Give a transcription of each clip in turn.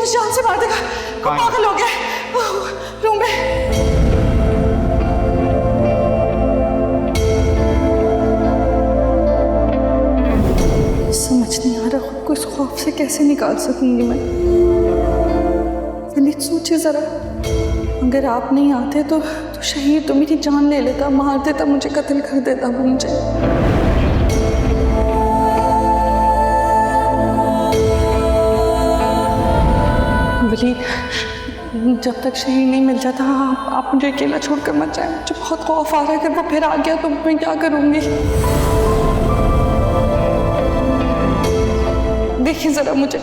मुझे जान से मार देगा, वो पागल हो गया रूम में। समझ नहीं आ रहा खुद को इस खौफ से कैसे निकाल सकूंगी मैं। वलीद सोचे जरा, अगर आप नहीं आते तो शहीद तो मेरी जान ले लेता, मार देता मुझे, कत्ल कर देता वो मुझे। वलीद, जब तक शहीद नहीं मिल जाता आप मुझे अकेला छोड़कर मत जाए। मुझे बहुत खौफ आ रहा है, अगर वो फिर आ गया तो मैं क्या करूंगी। देखिए जरा मुझे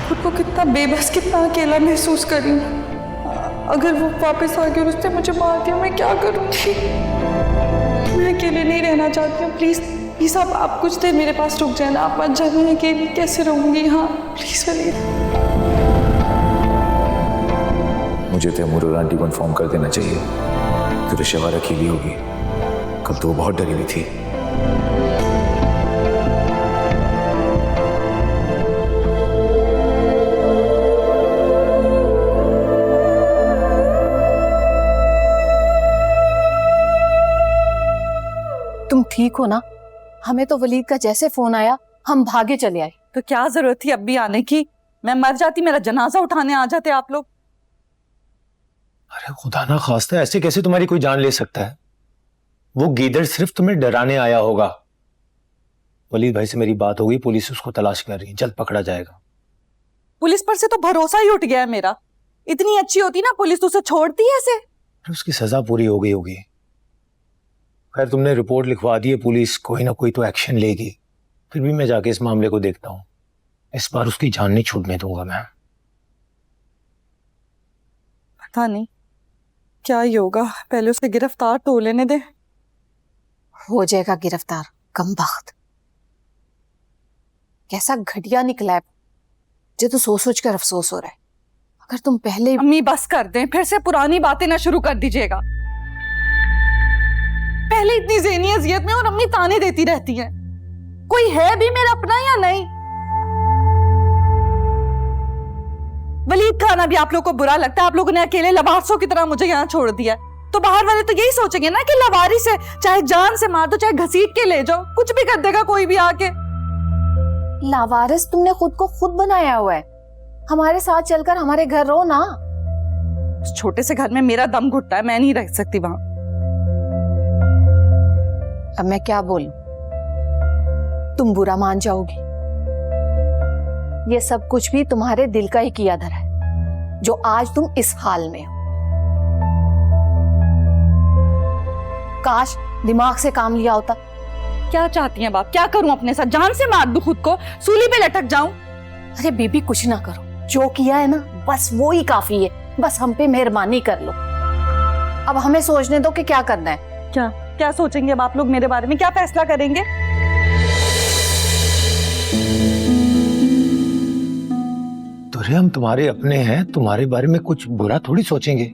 खुद को कितना बेबस, कितना अकेला महसूस कर रही हूँ। अगर वो वापस आ गया और उसने मुझे मार दिया, मैं क्या करूँगी। मैं अकेले नहीं रहना चाहती हूँ। प्लीज़ प्लीज़ आप कुछ देर मेरे पास रुक जाए ना, आप मत जाए। मैं अकेली कैसे रहूँगी यहाँ, प्लीज़ वलीद। मुझे तैमूर और आंटी को इन्फॉर्म कर देना चाहिए कि रिशवार अकेली होगी। कल तो वो बहुत डरी हुई थी। तुम ठीक हो ना? हमें तो वलीद का जैसे फोन आया हम भागे चले आए। तो क्या जरूरत थी अब भी आने की? मैं मर जाती, मेरा जनाजा उठाने आ जाते आप लोग। अरे खुदा ना खास्ता, ऐसे कैसे तुम्हारी कोई जान ले सकता है? वो गीदड़ सिर्फ तुम्हें डराने आया होगा। वलीद भाई से मेरी बात होगी, पुलिस उसको तलाश कर रही है, जल्द पकड़ा जाएगा। पुलिस पर से तो भरोसा ही उठ गया है मेरा। इतनी अच्छी होती ना पुलिस, तो उसे छोड़ती है ऐसे। उसकी सजा पूरी हो गई होगी। खैर तुमने रिपोर्ट लिखवा दी है, पुलिस कोई ना कोई तो एक्शन लेगी। फिर भी मैं जाके इस मामले को देखता हूँ। इस बार उसकी जान नहीं छूटने दूंगा मैं। पता नहीं क्या ही होगा, पहले उसे गिरफ्तार तो लेने दे। हो जाएगा गिरफ्तार, कमबख्त। कैसा घटिया निकला है, जो तो सोच सोच कर अफसोस हो रहा है। अगर तुम पहले। अम्मी बस कर दें, फिर से पुरानी बातें ना शुरू कर दीजिएगा। पहले इतनी ज़हनी अजियत में और अम्मी ताने देती रहती हैं। कोई है भी मेरा अपना या नहीं? वलीद खाना भी आप लोग को बुरा लगता है? आप लोगों ने अकेले लवारिसों की तरह मुझे यहाँ छोड़ दिया, तो बाहर वाले तो यही सोचेंगे ना कि लवारिस है, चाहे जान से मार दो, चाहे घसीट के ले जाओ, कुछ भी कर देगा कोई भी आके। लावारिस तुमने खुद को खुद बनाया हुआ है। हमारे साथ चलकर हमारे घर रहो ना। उस छोटे से घर में मेरा दम घुटता है, मैं नहीं रह सकती वहां। अब मैं क्या बोलूं, तुम बुरा मान जाओगी। ये सब कुछ भी तुम्हारे दिल का ही किया धरा है, जो आज तुम इस हाल में हो। काश दिमाग से काम लिया होता। क्या चाहती हैं बाप? क्या करूं अपने साथ? जान से मार दूं खुद को, सूली पे लटक जाऊं? अरे बीबी कुछ ना करो, जो किया है ना बस वो ही काफी है। बस हम पे मेहरबानी कर लो। अब हमें सोचने दो कि क्या करना है। क्या क्या सोचेंगे अब आप लोग मेरे बारे में? क्या फैसला करेंगे? तुरे हम तुम्हारे अपने हैं, तुम्हारे बारे में कुछ बुरा थोड़ी सोचेंगे।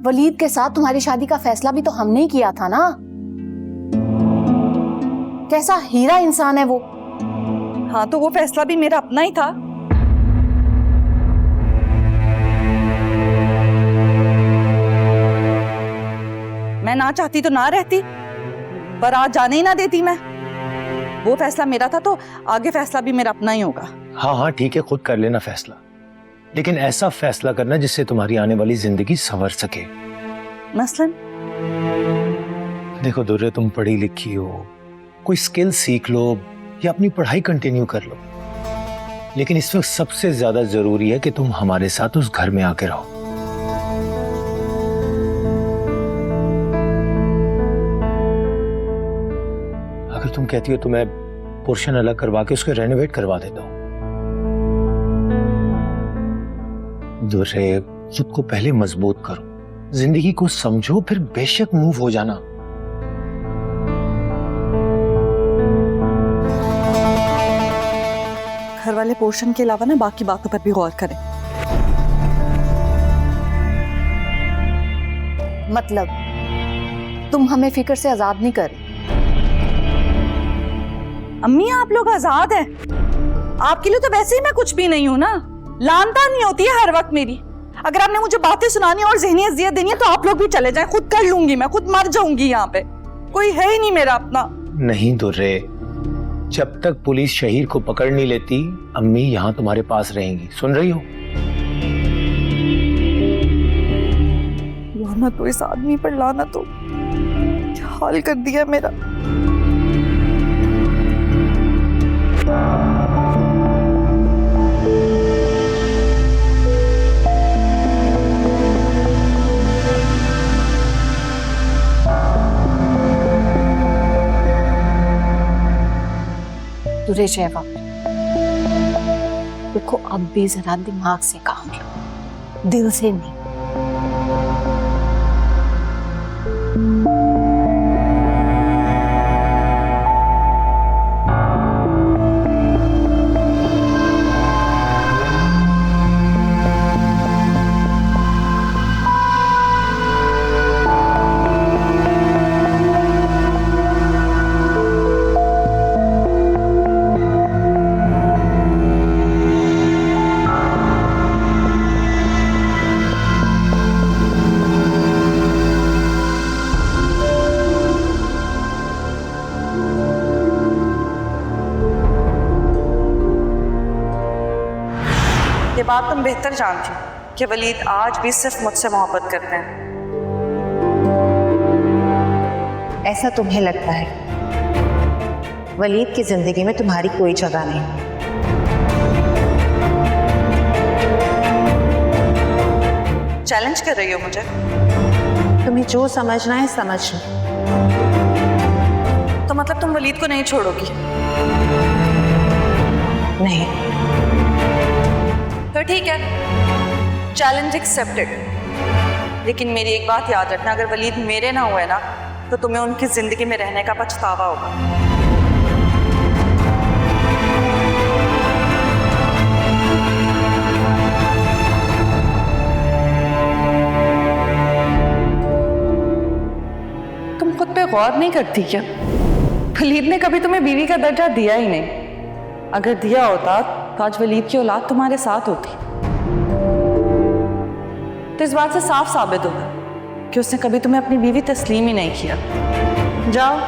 वलीद के साथ तुम्हारी शादी का फैसला भी तो हमने ही किया था ना। कैसा हीरा इंसान है वो। हाँ तो वो फैसला भी मेरा अपना ही था। मैं ना चाहती तो ना रहती, बारात जाने ही ना देती मैं। वो फैसला मेरा था तो आगे फैसला भी मेरा अपना ही होगा। हाँ हाँ ठीक है, खुद कर लेना फैसला, लेकिन ऐसा फैसला करना जिससे तुम्हारी आने वाली जिंदगी संवर सके। मसलन? देखो दुर्रे, तुम पढ़ी लिखी हो, कोई स्किल सीख लो या अपनी पढ़ाई कंटिन्यू कर लो, लेकिन इस वक्त सबसे ज्यादा जरूरी है कि तुम हमारे साथ उस घर में आके रहो। अगर तुम कहती हो तो मैं पोर्शन अलग करवा के उसके रेनोवेट करवा देता हूं। दुर्रे, खुद को पहले मजबूत करो, जिंदगी को समझो, फिर बेशक मूव हो जाना। घर वाले पोर्शन के अलावा ना बाकी बातों पर भी गौर करें। मतलब तुम हमें फिक्र से आजाद नहीं कर रही? अम्मी आप लोग आजाद हैं, आपके लिए तो वैसे ही मैं कुछ भी नहीं हूं ना, लानता नहीं होती है हर वक्त मेरी। अगर आपने मुझे बातें सुनानी और ज़हनी अज़ियत देनी है तो आप लोग भी चले जाएं, खुद कर लूंगी, मैं खुद मर जाऊंगी, यहाँ पे कोई है ही नहीं मेरा अपना। नहीं दुर्रे, जब तक पुलिस शहीर को पकड़ नहीं लेती अम्मी यहाँ तुम्हारे पास रहेंगी, सुन रही हो? लाना तो इस आदमी पर, लाना तो क्या हाल कर दिया मेरा। दुर्रे शैवा, देखो अब भी जरा दिमाग से काम लो, दिल से नहीं। ये बात तुम बेहतर जानती हो कि वलीद आज भी सिर्फ मुझसे मोहब्बत करते हैं। ऐसा तुम्हें लगता है? वलीद की जिंदगी में तुम्हारी कोई जगह नहीं। चैलेंज कर रही हो मुझे? तुम्हें जो समझना है समझ लो। तो मतलब तुम वलीद को नहीं छोड़ोगी? नहीं। तो ठीक है, चैलेंज एक्सेप्टेड। लेकिन मेरी एक बात याद रखना, अगर वलीद मेरे ना हुए ना तो तुम्हें उनकी जिंदगी में रहने का पछतावा होगा। तुम खुद पे गौर नहीं करती क्या? वलीद ने कभी तुम्हें बीवी का दर्जा दिया ही नहीं। अगर दिया होता तो आज वलीद की औलाद तुम्हारे साथ होती। तो इस बात से साफ साबित होगा कि उसने कभी तुम्हें अपनी बीवी तस्लीम ही नहीं किया। जाओ,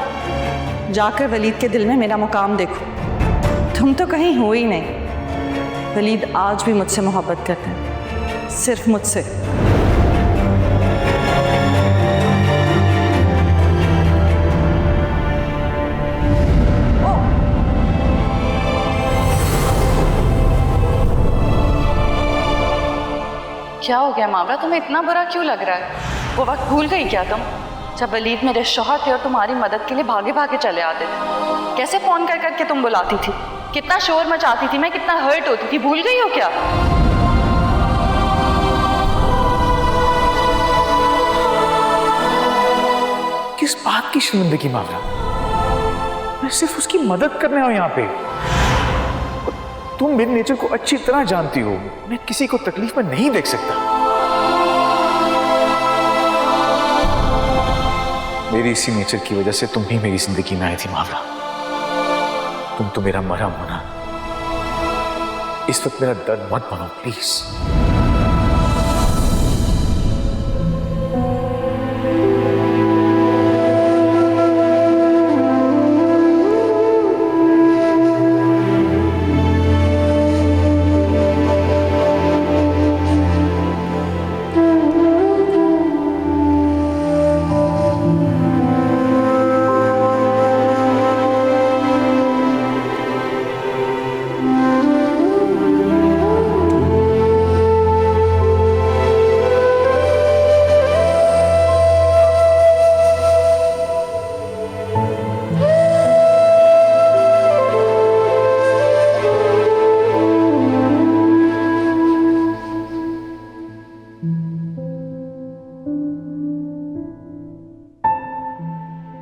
जाकर वलीद के दिल में मेरा मुकाम देखो। तुम तो कहीं हो ही नहीं। वलीद आज भी मुझसे मोहब्बत करते हैं, सिर्फ मुझसे। क्या हो गया मावरा, तुम्हें इतना बुरा क्यों लग रहा है? वो वक्त भूल गई क्या तुम, जब वलीद मेरे शौहर थे और तुम्हारी मदद के लिए भागे भागे चले आते थे? कैसे फोन कर करके तुम बुलाती थी, कितना शोर मचाती थी, मैं कितना हर्ट होती थी, भूल गई हो क्या? किस बात की शर्मिंदगी मावरा? मैं सिर्फ उसकी मदद करने आया यहाँ पे। तुम मेरे नेचर को अच्छी तरह जानती हो, मैं किसी को तकलीफ में नहीं देख सकता। मेरी इसी नेचर की वजह से तुम ही मेरी जिंदगी में आई थी मावरा। तुम तो मेरा मरहम हो ना। इस वक्त मेरा दर्द मत बनो प्लीज।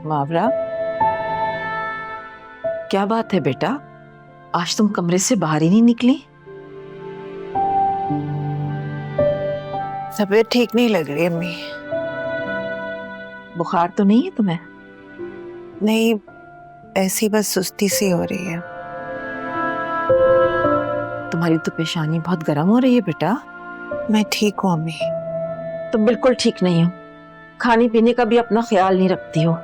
मावरा, क्या बात है बेटा, आज तुम कमरे से बाहर ही नहीं निकली? तबीयत ठीक नहीं लग रही अम्मी। बुखार तो नहीं है तुम्हें? नहीं, ऐसी बस सुस्ती सी हो रही है। तुम्हारी तो पेशानी बहुत गर्म हो रही है बेटा। मैं ठीक हूँ अम्मी। तुम बिल्कुल ठीक नहीं हो, खाने पीने का भी अपना ख्याल नहीं रखती हो।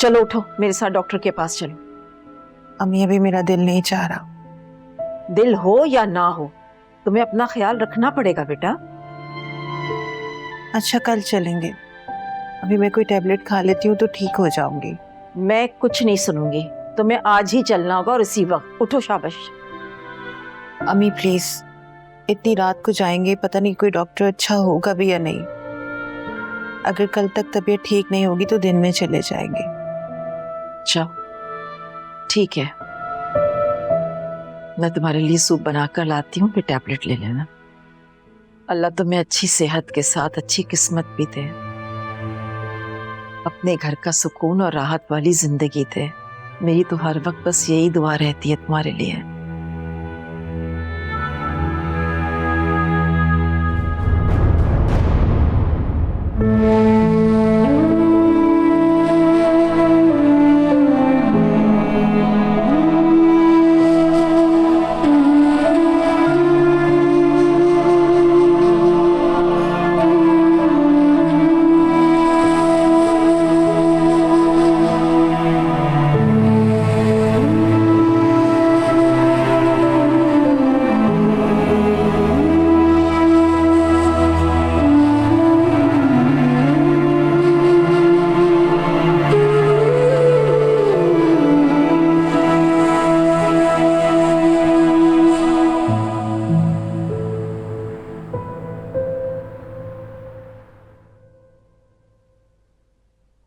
चलो उठो, मेरे साथ डॉक्टर के पास चलो। अम्मी अभी मेरा दिल नहीं चाह रहा। दिल हो या ना हो, तुम्हें अपना ख्याल रखना पड़ेगा बेटा। अच्छा कल चलेंगे, अभी मैं कोई टैबलेट खा लेती हूँ तो ठीक हो जाऊंगी। मैं कुछ नहीं सुनूंगी, तुम्हें आज ही चलना होगा और इसी वक्त। उठो, शाबाश। अम्मी प्लीज, इतनी रात को जाएंगे, पता नहीं कोई डॉक्टर अच्छा होगा भी या नहीं। अगर कल तक तबीयत ठीक नहीं होगी तो दिन में चले जाएंगे। जाओ, ठीक है, मैं तुम्हारे लिए सूप बनाकर लाती हूँ, फिर टैबलेट ले लेना। अल्लाह तुम्हें अच्छी सेहत के साथ अच्छी किस्मत भी दे, अपने घर का सुकून और राहत वाली जिंदगी दे। मेरी तो हर वक्त बस यही दुआ रहती है तुम्हारे लिए।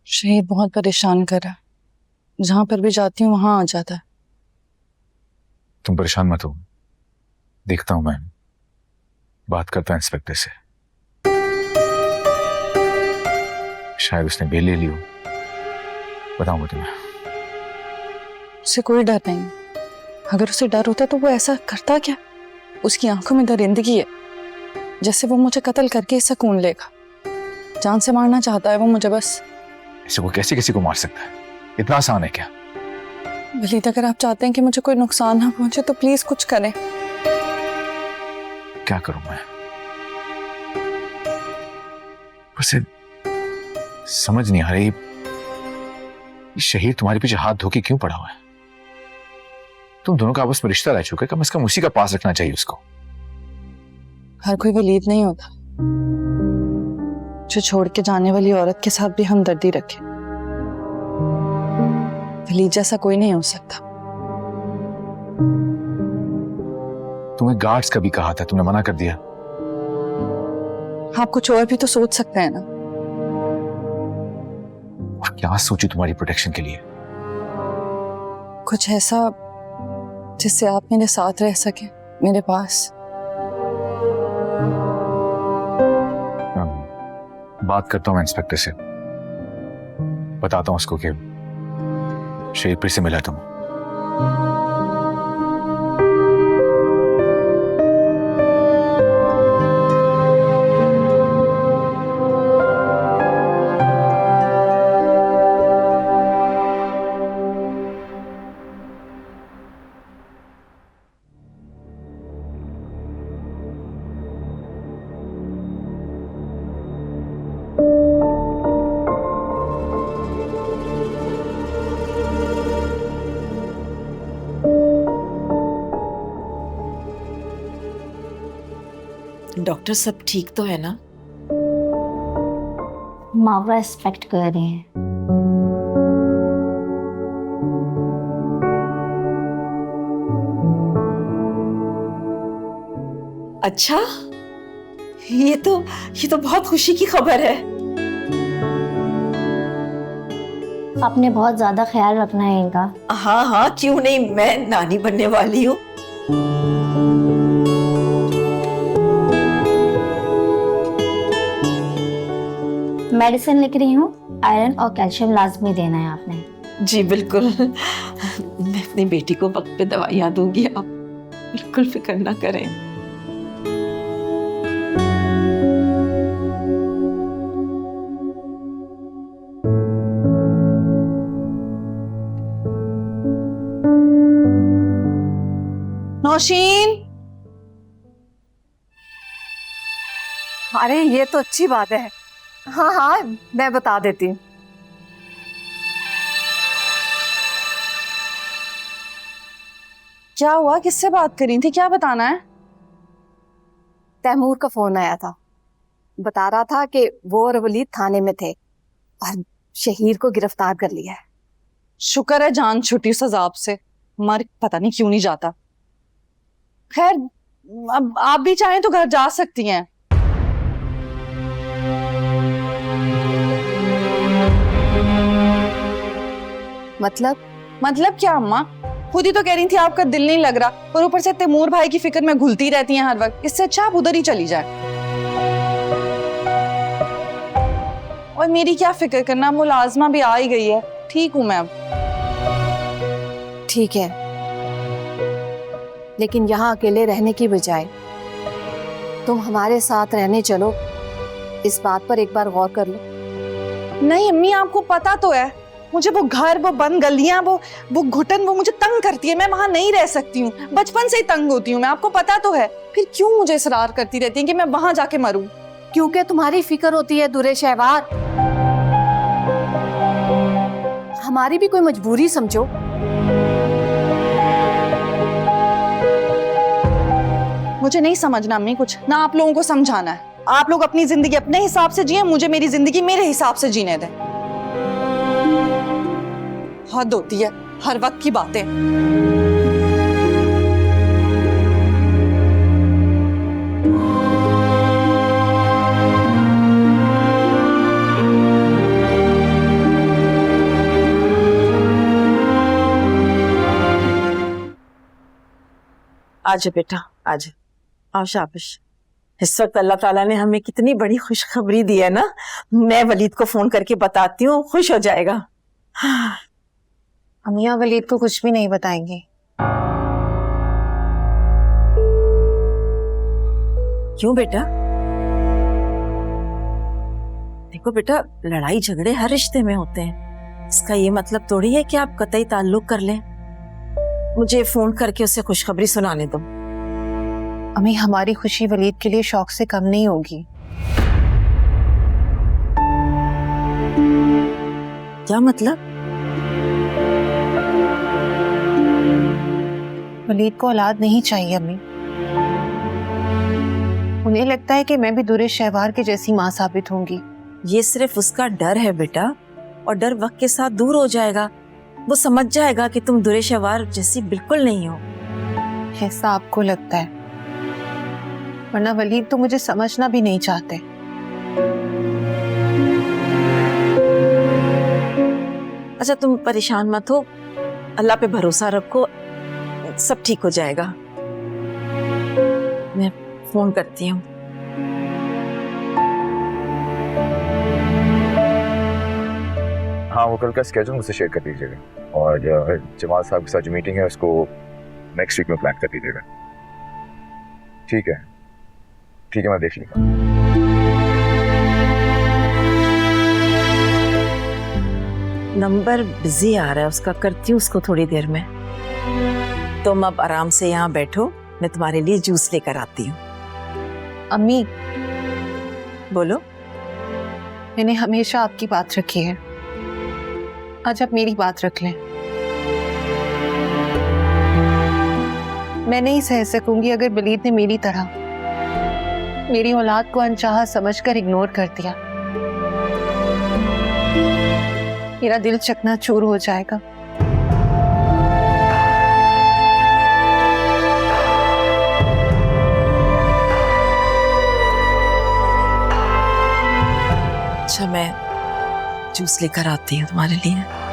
शहीद बहुत परेशान कर रहा है, जहां पर भी जाती हूँ वहां आ जाता है। तुम परेशान मत हो, देखता हूं मैं, बात करता हूं इंस्पेक्टर से। शायद उसने बेल ले ली हो, बताऊंगा तुम्हें। उसे कोई डर नहीं, अगर उसे डर होता तो वो ऐसा करता क्या? उसकी आंखों में दरिंदगी है, जैसे वो मुझे कत्ल करके सुकून लेगा। जान से मारना चाहता है वो मुझे बस। ऐसे वो कैसे किसी को मार सकता है? इतना आसान है क्या? वलीद, अगर आप चाहते हैं कि मुझे कोई नुकसान ना पहुंचे तो प्लीज कुछ करें। क्या करूं मैं? उसे समझ नहीं आ रही, शहीद तुम्हारे पीछे हाथ धो के क्यों पड़ा हुआ है? तुम दोनों का आपस में रिश्ता रह चुका है, कम से कम उसी का पास रखना चाहिए उसको। हर कोई वलीद नहीं होता जो छोड़ के जाने वाली औरत के साथ भी हमदर्दी रखे। वलीद जैसा कोई नहीं हो सकता। तुम्हें गार्ड्स का भी कहा था, तुमने मना कर दिया। आप कुछ और भी तो सोच सकते हैं ना। और क्या सोची तुम्हारी प्रोटेक्शन के लिए? कुछ ऐसा जिससे आप मेरे साथ रह सके, मेरे पास। बात करता हूं मैं इंस्पेक्टर से, बताता हूं उसको कि शहीद फिर से मिला तुम। डॉक्टर सब ठीक तो है ना? मावरा एक्सपेक्ट कर रही हैं। अच्छा, ये तो बहुत खुशी की खबर है। आपने बहुत ज्यादा ख्याल रखना है इनका। हाँ हाँ, क्यों नहीं, मैं नानी बनने वाली हूँ। मेडिसिन लिख रही हूँ, आयरन और कैल्शियम लाजमी देना है आपने। जी बिल्कुल, मैं अपनी बेटी को वक्त पे दवाइयाँ दूंगी, आप बिल्कुल फिक्र ना करें। नौशीन, अरे ये तो अच्छी बात है। हाँ हाँ, मैं बता देती हूँ। क्या हुआ, किससे बात करी थी, क्या बताना है? तैमूर का फोन आया था, बता रहा था कि वो और वलीद थाने में थे और शहीर को गिरफ्तार कर लिया है। शुक्र है जान छुट्टी उस अजाब से, मर पता नहीं क्यों नहीं जाता। खैर, अब आप भी चाहें तो घर जा सकती हैं। मतलब क्या अम्मा, खुद ही तो कह रही थी आपका दिल नहीं लग रहा, और ऊपर से तैमूर भाई की फिक्र में घुलती रहती हैं हर वक्त। इससे अच्छा आप उधर ही चली जाए। और मेरी क्या फिक्र करना, मुलाजमा भी आ ही गई है, ठीक हूं मैं अब। ठीक है, लेकिन यहाँ अकेले रहने की बजाय तुम हमारे साथ रहने चलो। इस बात पर एक बार गौर कर लो। नहीं अम्मी, आपको पता तो है मुझे वो घर, वो बंद गलियां, वो घुटन, वो मुझे तंग करती है। मैं वहां नहीं रह सकती हूँ, बचपन से ही तंग होती हूँ मैं, आपको पता तो है। फिर क्यों मुझे इसरार करती रहती है कि मैं वहां जाके मरूं? क्योंकि तुम्हारी फिक्र होती है दुरे शहवार। हमारी भी कोई मजबूरी समझो। मुझे नहीं समझना अम्मी कुछ, ना आप लोगों को समझाना है। आप लोग अपनी जिंदगी अपने हिसाब से जिए, मुझे मेरी जिंदगी मेरे हिसाब से जीने दें। हद होती है हर वक्त की बातें। आजा बेटा, आजा, आओ, शाबाश। इस वक्त अल्लाह ताला ने हमें कितनी बड़ी खुशखबरी दी है ना। मैं वलीद को फोन करके बताती हूँ, खुश हो जाएगा। अमिया वलीद को कुछ भी नहीं बताएंगे। क्यों बेटा? देखो बेटा, लड़ाई झगड़े हर रिश्ते में होते हैं, इसका ये मतलब थोड़ी है कि आप कतई ताल्लुक कर लें। मुझे फोन करके उसे खुशखबरी सुनाने दो। अम्मी, हमारी खुशी वलीद के लिए शौक से कम नहीं होगी। क्या मतलब? वलीद को औलाद नहीं चाहिए अम्मी। उन्हें लगता है कि मैं भी दुरे शहवार के जैसी माँ साबित होंगी। ये सिर्फ उसका डर है बेटा, और डर वक्त के साथ दूर हो जाएगा। वो समझ जाएगा कि तुम दुरे शहवार जैसी बिल्कुल नहीं हो। ऐसा आपको लगता है, वरना वलीद तो मुझे समझना भी नहीं चाहते। अच्छा, तुम परेशान मत हो, अल्लाह पे भरोसा रखो, सब ठीक हो जाएगा। मैं फोन करती हूँ। हाँ, वो कल का स्केड्यूल मुझसे शेयर कर दीजिएगा, और जमाल साहब के साथ जो मीटिंग है उसको नेक्स्ट वीक में प्लान कर दीजिएगा। ठीक है, मैं देख लूँगा। नंबर बिजी आ रहा है उसका, करती हूँ उसको थोड़ी देर में। तुम अब आराम से यहाँ बैठो, मैं तुम्हारे लिए जूस लेकर आती हूँ। अम्मी, बोलो। मैंने हमेशा आपकी बात रखी है, आज आप मेरी बात रख लें। मैं नहीं सह सकूंगी अगर वलीद ने मेरी तरह मेरी औलाद को अनचाहा समझकर इग्नोर कर दिया। मेरा दिल चकनाचूर हो जाएगा। अच्छा, मैं जूस लेकर आती हूँ तुम्हारे लिए।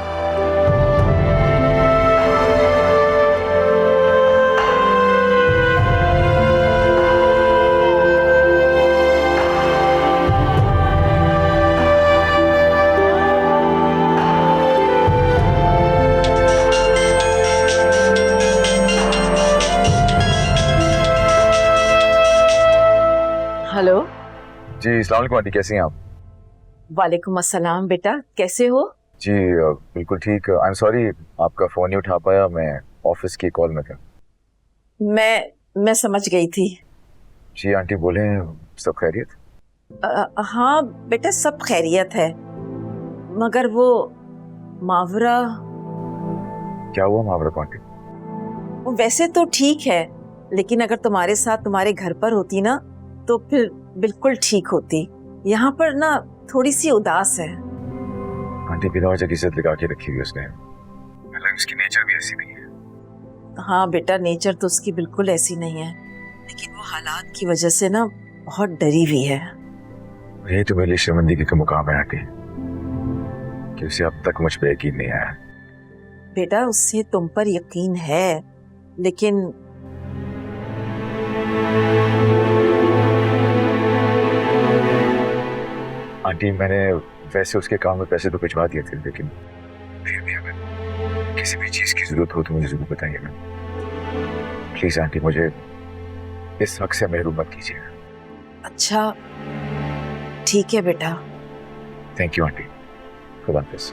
हेलो जी, अस्सलाम वालेकुम आंटी, कैसी हैं आप? वालेकुम अस्सलाम बेटा, कैसे हो? जी बिल्कुल ठीक। आई एम सॉरी, आपका फ़ोन नहीं उठा पाया, मैं ऑफिस की कॉल में था। मैं समझ गई थी। जी आंटी, बोले सब खैरियत? हाँ बेटा, सब खैरियत है, मगर वो मावरा। क्या हुआ मावरा को आंटी? वो वैसे तो ठीक है, लेकिन अगर तुम्हारे साथ तुम्हारे घर पर होती ना तो फिर बिल्कुल ठीक होती। यहाँ पर ना थोड़ी सी उदास है। आंटी बिना वजह की इज्जत लगा के रखी हुई उसने, हालांकि उसकी नेचर भी ऐसी नहीं है। हाँ बेटा, नेचर तो उसकी बिल्कुल ऐसी नहीं है, लेकिन वो हालात की वजह से ना बहुत डरी हुई है। यही तो मेरी शर्मिंदगी का मुकाम है आंटी, कि उसे अब तक मुझ पे यकीन नहीं आया। बेटा, उससे तुम पर यकीन है, लेकिन आंटी मैंने वैसे उसके काम में पैसे तो भिजवा दिए थे, लेकिन फिर भी अगर किसी भी चीज की जरूरत हो तो मुझे जरूर बताइएगा। प्लीज आंटी, मुझे इस हक से महरूम मत कीजिएगा। अच्छा ठीक है बेटा। Thank you aunty. खुदा हाफिज़।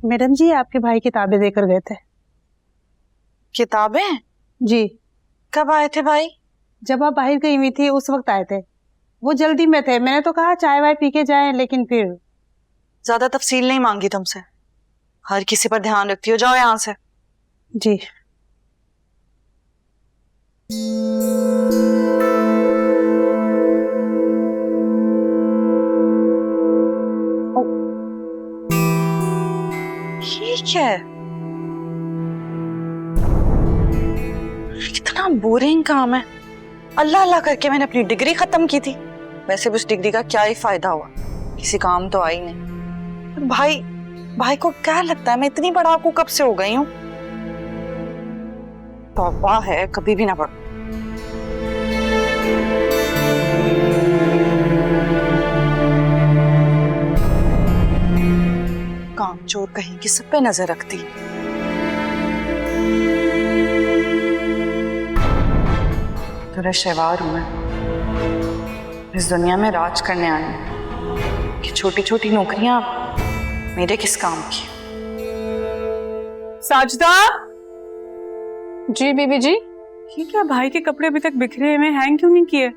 मैडम जी, आपके भाई किताबें देकर गए थे। किताबें? जी, कब आए थे भाई? जब आप बाहर गई हुई थी उस वक्त आए थे। वो जल्दी में थे, मैंने तो कहा चाय वाय पी के जाएं, लेकिन फिर ज्यादा तफसील नहीं मांगी तुमसे। हर किसी पर ध्यान रखती हो, जाओ यहाँ से। जी। ठीक है, कितना बोरिंग काम है। अल्लाह अल्लाह करके मैंने अपनी डिग्री खत्म की थी। वैसे भी उस डिग्री का क्या ही फायदा हुआ, किसी काम तो आई नहीं। भाई को क्या लगता है मैं इतनी पढ़ाकू कब से हो गई हूँ? तौबा है, कभी भी ना पढ़। कामचोर कहीं की सब पे नजर रखती। तेरा शहवार हूं मैं, इस दुनिया में राज करने आई हूं कि छोटी छोटी नौकरियां मेरे किस काम की। साजदा, जी बीबी जी। ये क्या भाई के कपड़े अभी तक बिखरे हुए, हैंग क्यों नहीं किए?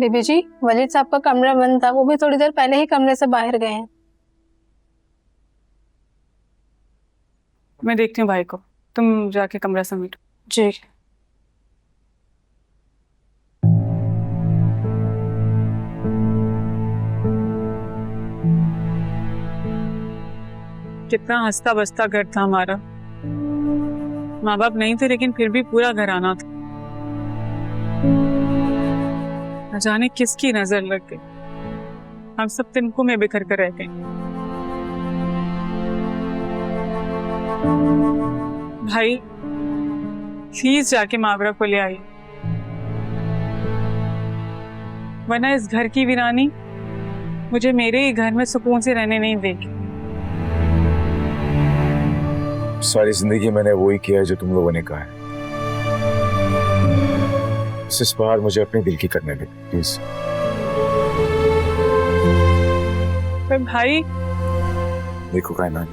बीबी जी, वलीद साहब का कमरा बंद था, वो भी थोड़ी देर पहले ही कमरे से बाहर गए हैं। मैं देखती हूँ भाई को, तुम जाके कमरा समेटो। जी। कितना हंसता बसता घर था हमारा। माँ बाप नहीं थे, लेकिन फिर भी पूरा घराना था। न जाने किसकी नजर लग गई, हम सब तिनकों में बिखर कर रह गए। भाई प्लीज जाके मावरा को ले आई, वरना इस घर की वीरानी मुझे मेरे ही घर में सुकून से रहने नहीं देगी। सारी जिंदगी मैंने वही किया है जो तुम लोगों ने कहा है। इस बार मुझे अपने दिल की करने दे प्लीज। पर भाई देखो कायनात,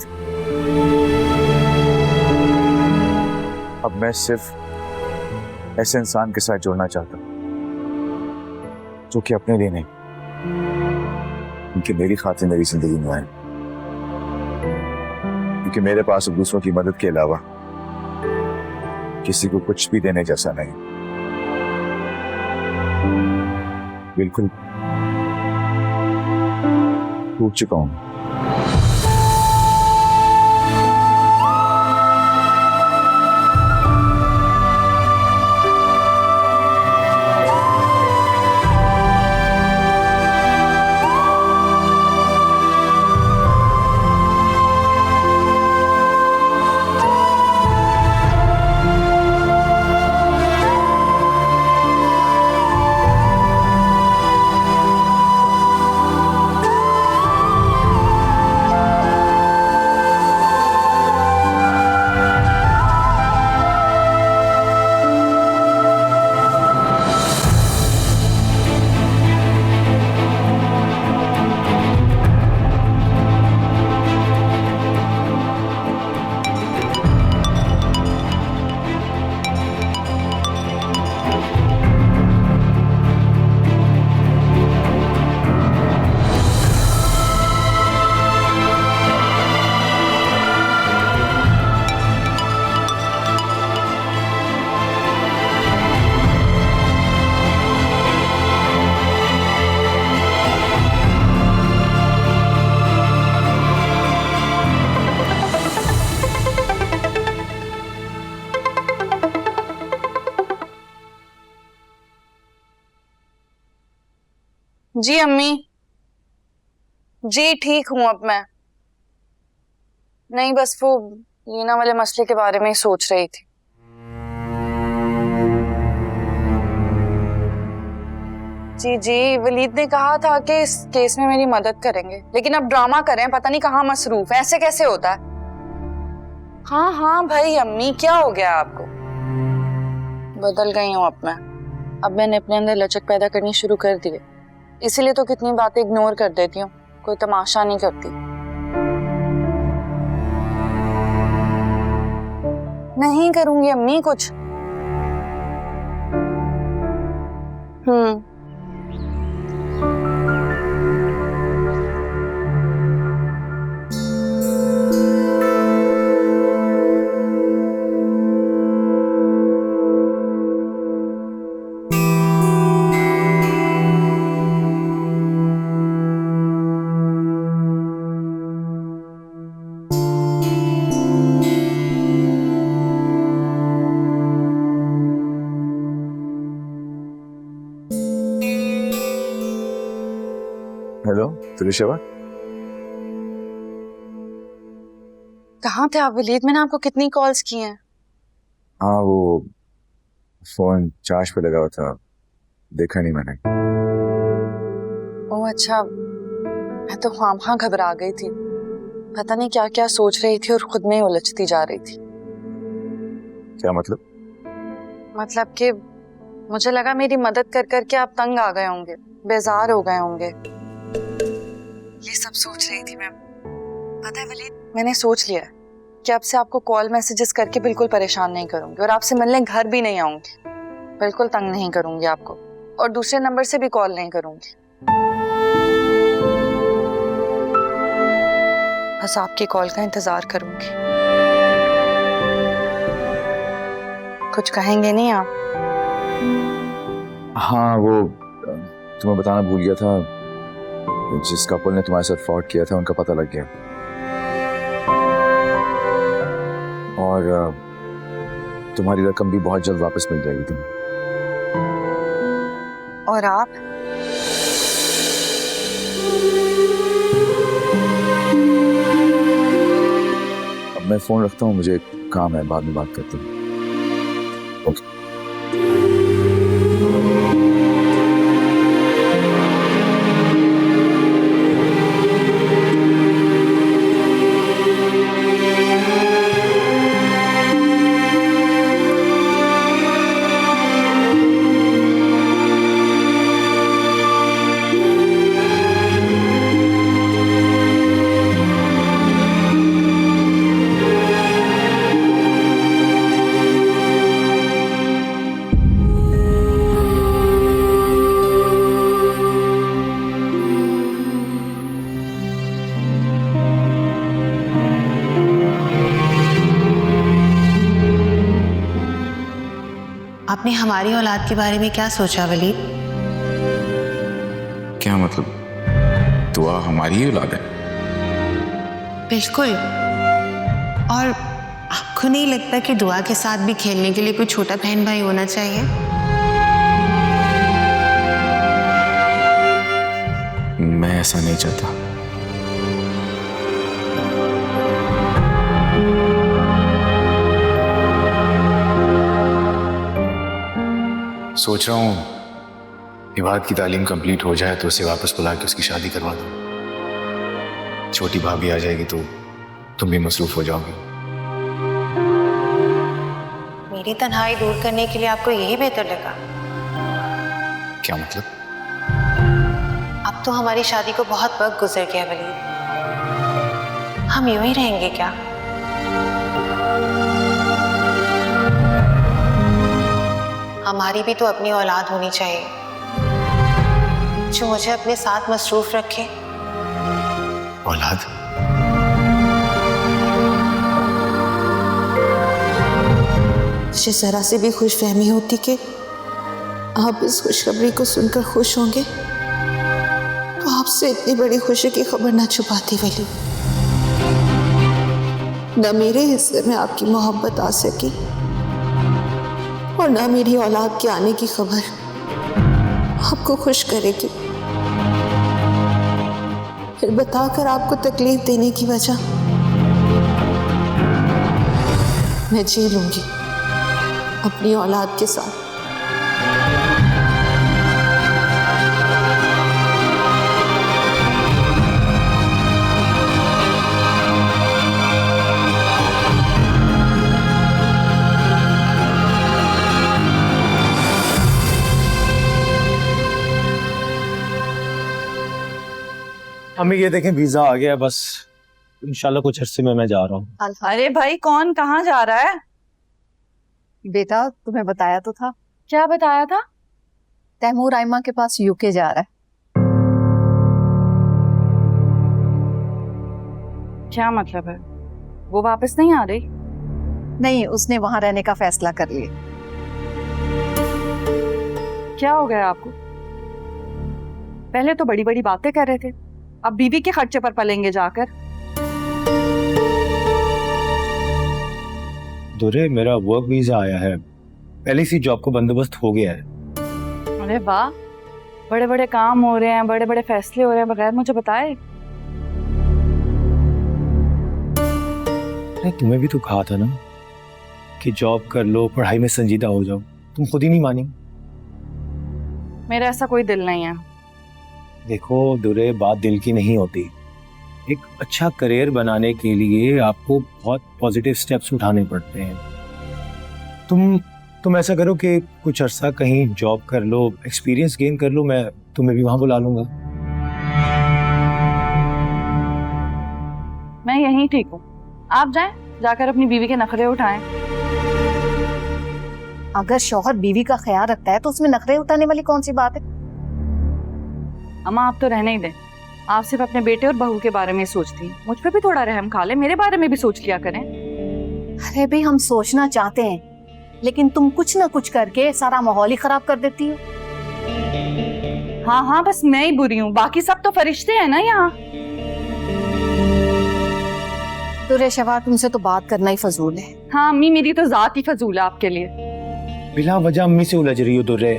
अब मैं सिर्फ ऐसे इंसान के साथ जुड़ना चाहता हूं जो कि अपने लिए नहीं, क्योंकि मेरी खातिर मेरी जिंदगी में आए, क्योंकि मेरे पास अब दूसरों की मदद के अलावा किसी को कुछ भी देने जैसा नहीं। बिल्कुल टूट चुका हूं। जी अम्मी, जी ठीक हूँ अब मैं। नहीं बस वो लीना वाले मसले के बारे में ही सोच रही थी। जी जी, वलीद ने कहा था कि इस केस में मेरी मदद करेंगे, लेकिन अब ड्रामा कर रहे हैं, पता नहीं कहाँ मसरूफ है। ऐसे कैसे होता है? हाँ हाँ भाई अम्मी, क्या हो गया आपको? बदल गई हूँ अब मैं। अब मैंने अपने अंदर लचक पैदा करनी शुरू कर दी है, इसीलिए तो कितनी बातें इग्नोर कर देती हूँ, कोई तमाशा नहीं करती। नहीं करूंगी अम्मी कुछ। हेलो त्रिशवा, कहाँ थे आप वलीद? मैंने आपको कितनी कॉल्स की हैं। हाँ वो फोन चार्ज पे लगा हुआ था, देखा नहीं मैंने। ओह अच्छा, मैं तो हाँ घबरा गई थी, पता नहीं क्या क्या सोच रही थी और खुद में उलझती जा रही थी। क्या मतलब? मतलब कि मुझे लगा मेरी मदद कर करके आप तंग आ गए होंगे, बेजार हो गए होंगे, ये सब सोच रही थी मैं। पता है वलीद, मैंने सोच लिया है कि अब से आपको कॉल मैसेजेस करके बिल्कुल परेशान नहीं करूंगी और आपसे मिलने घर भी नहीं आऊंगी, बिल्कुल तंग नहीं करूंगी आपको, और दूसरे नंबर से भी कॉल नहीं करूंगी। बस आपकी कॉल का इंतजार करूंगी। कुछ कहेंगे नहीं आप? हाँ वो तुम्हें बताना भूल गया था, जिस कपल ने तुम्हारे साथ फ्रॉड किया था उनका पता लग गया, और तुम्हारी रकम भी बहुत जल्द वापस मिल जाएगी तुम्हें। और आप? अब मैं फोन रखता हूँ, मुझे काम है, बाद में बात करते हैं। ओके। आपने हमारी औलाद के बारे में क्या सोचा वलीद? क्या मतलब? दुआ हमारी ही औलाद है? बिल्कुल। और आपको नहीं लगता कि दुआ के साथ भी खेलने के लिए कोई छोटा बहन भाई होना चाहिए? मैं ऐसा नहीं चाहता। सोच रहा हूँ इबाद की तालीम कंप्लीट हो जाए तो उसे वापस बुला के उसकी शादी करवा दूँ। छोटी भाभी आ जाएगी तो तुम भी मसरूफ हो जाओगी। मेरी तन्हाई दूर करने के लिए आपको यही बेहतर लगा? क्या मतलब? अब तो हमारी शादी को बहुत वक्त गुजर गया वलीद, हम यूं ही रहेंगे क्या? हमारी भी तो अपनी औलाद होनी चाहिए जो मुझे अपने साथ मसरूफ रखे। औलाद? मुझे जरा से भी खुशफहमी होती कि आप इस खुशखबरी को सुनकर खुश होंगे तो आपसे इतनी बड़ी खुशी की खबर ना छुपाती वली। न मेरे हिस्से में आपकी मोहब्बत आ सकी और ना मेरी औलाद के आने की खबर आपको खुश करेगी। फिर बताकर आपको तकलीफ देने की वजह मैं जी लूंगी अपनी औलाद के साथ। अम्मी ये देखें वीजा आ गया, बस इंशाल्लाह कुछ अरसे में मैं जा रहा हूँ। अरे भाई कौन कहाँ जा रहा है? बेटा तुम्हें बताया तो था। क्या बताया था? तैमूर आयमा के पास यूके जा रहा है। क्या मतलब है? वो वापस नहीं आ रही? नहीं, उसने वहां रहने का फैसला कर लिया। क्या हो गया आपको? पहले तो बड़ी बड़ी बातें कर रहे थे, अब बीवी के खर्चे पर पलेंगे जाकर। दुरे मेरा वर्क वीजा आया है, पहले सी जॉब का बंदोबस्त हो गया है। अरे वाह, बड़े बड़े काम हो रहे हैं, बड़े बड़े फैसले हो रहे हैं बगैर मुझे बताए। अरे तुम्हें भी तो कहा था ना कि जॉब कर लो, पढ़ाई में संजीदा हो जाओ, तुम खुद ही नहीं मानी। मेरा ऐसा कोई दिल नहीं है। देखो दुरे, बात दिल की नहीं होती। एक अच्छा करियर बनाने के लिए आपको बहुत पॉजिटिव स्टेप्स उठाने पड़ते हैं। तुम ऐसा करो कि कुछ अरसा कहीं जॉब कर लो, एक्सपीरियंस गेन कर लो, मैं तुम्हें भी वहां बुला लूंगा। मैं यहीं ठीक हूँ, आप जाएं, जाकर अपनी बीवी के नखरे उठाएं। अगर शौहर बीवी का ख्याल रखता है तो उसमें नखरे उठाने वाली कौन सी बात है? अम्मा आप तो रहने ही दें, आप सिर्फ अपने बेटे और बहू के बारे में सोचती हैं। मुझ पे भी थोड़ा रहम खा ले, मेरे बारे में भी सोच लिया करें। अरे भाई हम सोचना चाहते हैं, लेकिन तुम कुछ ना कुछ करके सारा माहौल ही खराब कर देती हो। हाँ हाँ, बस मैं ही बुरी हूँ, बाकी सब तो फरिश्ते हैं ना यहाँ। दुरे शवा, तुमसे तो बात करना ही फजूल है। हाँ अम्मी, मेरी तो जात ही फजूल है आपके लिए। बिला वजह अम्मी से उलझ रही हो दुरे।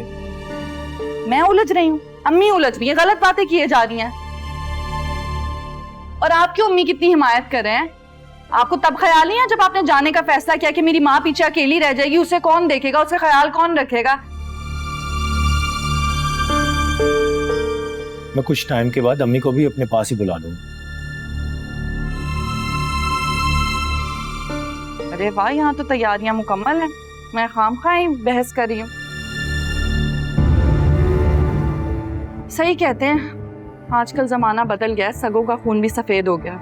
मैं उलझ रही हूँ? अम्मी उलझ रही है, गलत बातें किए जा रही हैं। और आपकी अम्मी कितनी हिमायत कर रहे हैं। आपको तब ख्याल नहीं है जब आपने जाने का फैसला किया कि मेरी माँ पीछे अकेली रह जाएगी, उसे कौन देखेगा, उसका ख्याल कौन रखेगा। मैं कुछ टाइम के बाद अम्मी को भी अपने पास ही बुला लूंगा। अरे वाह, यहाँ तो तैयारियां मुकम्मल हैं, मैं खामखा ही बहस कर रही हूँ। सही कहते हैं, आजकल जमाना बदल गया, सगों का खून भी सफेद हो गया।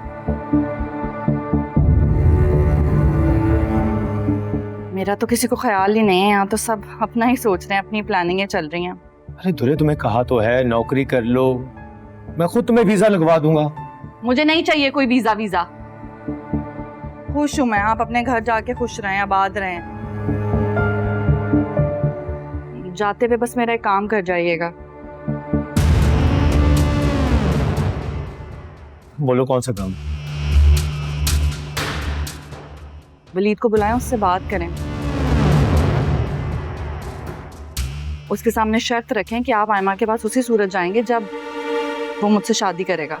मेरा तो किसी को ख्याल ही नहीं है, यहाँ तो सब अपना ही सोच रहे हैं, अपनी प्लानिंगें चल रही हैं। अरे दुरे, तुम्हें कहा तो है नौकरी कर लो, मैं खुद तुम्हें वीजा लगवा दूंगा। मुझे नहीं चाहिए कोई वीजा वीजा। खुश हूं मैं, आप अपने घर जाके खुश रहें, आबाद रहें। जाते हुए बस मेरा एक काम कर जाइएगा। बोलो कौन सा काम? वलीद को बुलाएं, उससे बात करें, उसके सामने शर्त रखें कि आप आयमा के पास उसी सूरत जाएंगे जब वो मुझसे शादी करेगा।